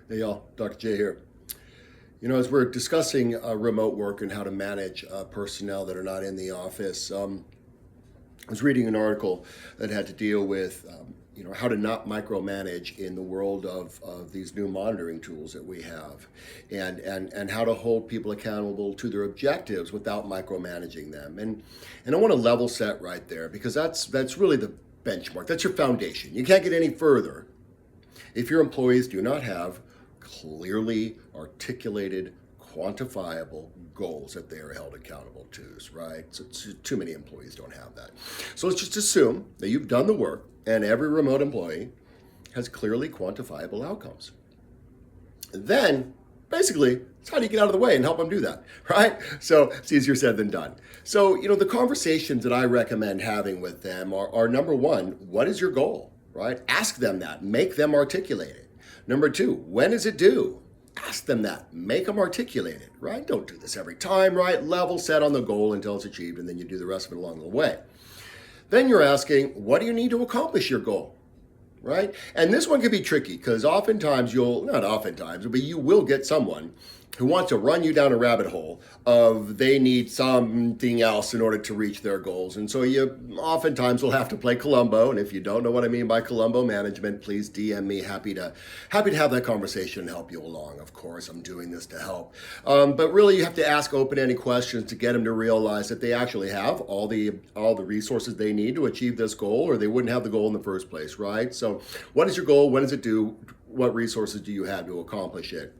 Hey y'all, Dr. J here. As we're discussing remote work and how to manage personnel that are not in the office, I was reading an article that had to deal with, how to not micromanage in the world of these new monitoring tools that we have, and how to hold people accountable to their objectives without micromanaging them. And I want to level set right there because that's really the benchmark. That's your foundation. You can't get any further if your employees do not have clearly articulated, quantifiable goals that they are held accountable to, right? So too many employees don't have that. So let's just assume that you've done the work and every remote employee has clearly quantifiable outcomes. Then, basically, it's how do you get out of the way and help them do that, right? So it's easier said than done. So, the conversations that I recommend having with them are number one, what is your goal, right? Ask them that, make them articulate it. Number two, when is it due? Ask them that, make them articulate it, right? Don't do this every time, right? Level set on the goal until it's achieved, and then you do the rest of it along the way. Then you're asking, what do you need to accomplish your goal, right? And this one can be tricky because oftentimes but you will get someone who wants to run you down a rabbit hole of they need something else in order to reach their goals. And so you oftentimes will have to play Columbo. And if you don't know what I mean by Columbo management, please DM me. Happy to have that conversation and help you along. Of course, I'm doing this to help. But really, you have to ask open-ended questions to get them to realize that they actually have all the resources they need to achieve this goal, or they wouldn't have the goal in the first place, right? So what is your goal? When does it due? What resources do you have to accomplish it?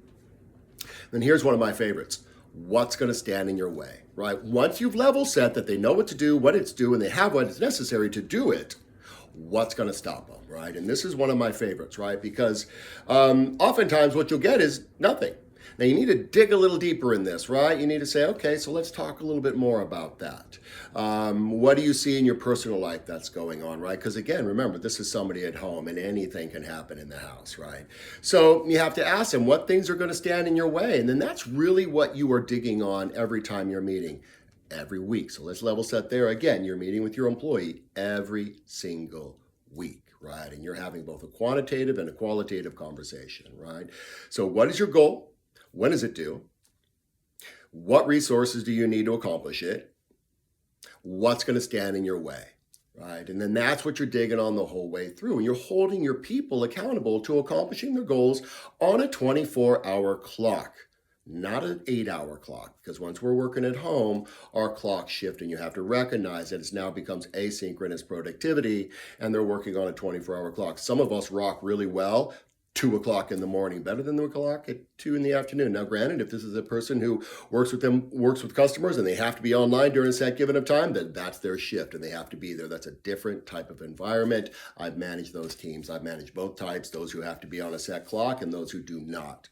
Then here's one of my favorites. What's going to stand in your way, right? Once you've level set that they know what to do, what it's due, and they have what is necessary to do it, what's going to stop them, right? And this is one of my favorites, right? Because oftentimes what you'll get is nothing. Now you need to dig a little deeper in this, right? You need to say, okay, so let's talk a little bit more about that. What do you see in your personal life that's going on, right? Because again, remember, this is somebody at home and anything can happen in the house, right? So you have to ask them what things are going to stand in your way. And then that's really what you are digging on every time you're meeting every week. So let's level set there. Again, you're meeting with your employee every single week, right? And you're having both a quantitative and a qualitative conversation, right? So what is your goal? When is it due? What resources do you need to accomplish it? What's going to stand in your way, right? And then that's what you're digging on the whole way through. And you're holding your people accountable to accomplishing their goals on a 24-hour clock, not an 8-hour clock. Because once we're working at home, our clocks shift, and you have to recognize that it now becomes asynchronous productivity, and they're working on a 24-hour clock. Some of us rock really well 2 o'clock in the morning, better than 2 o'clock at 2 in the afternoon. Now, granted, if this is a person who works with customers and they have to be online during a set given of time, then that's their shift and they have to be there. That's a different type of environment. I've managed those teams. I've managed both types, those who have to be on a set clock and those who do not.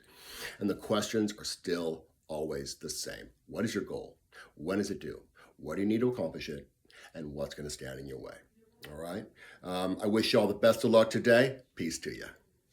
And the questions are still always the same. What is your goal? When is it due? What do you need to accomplish it? And what's going to stand in your way? All right. I wish you all the best of luck today. Peace to you.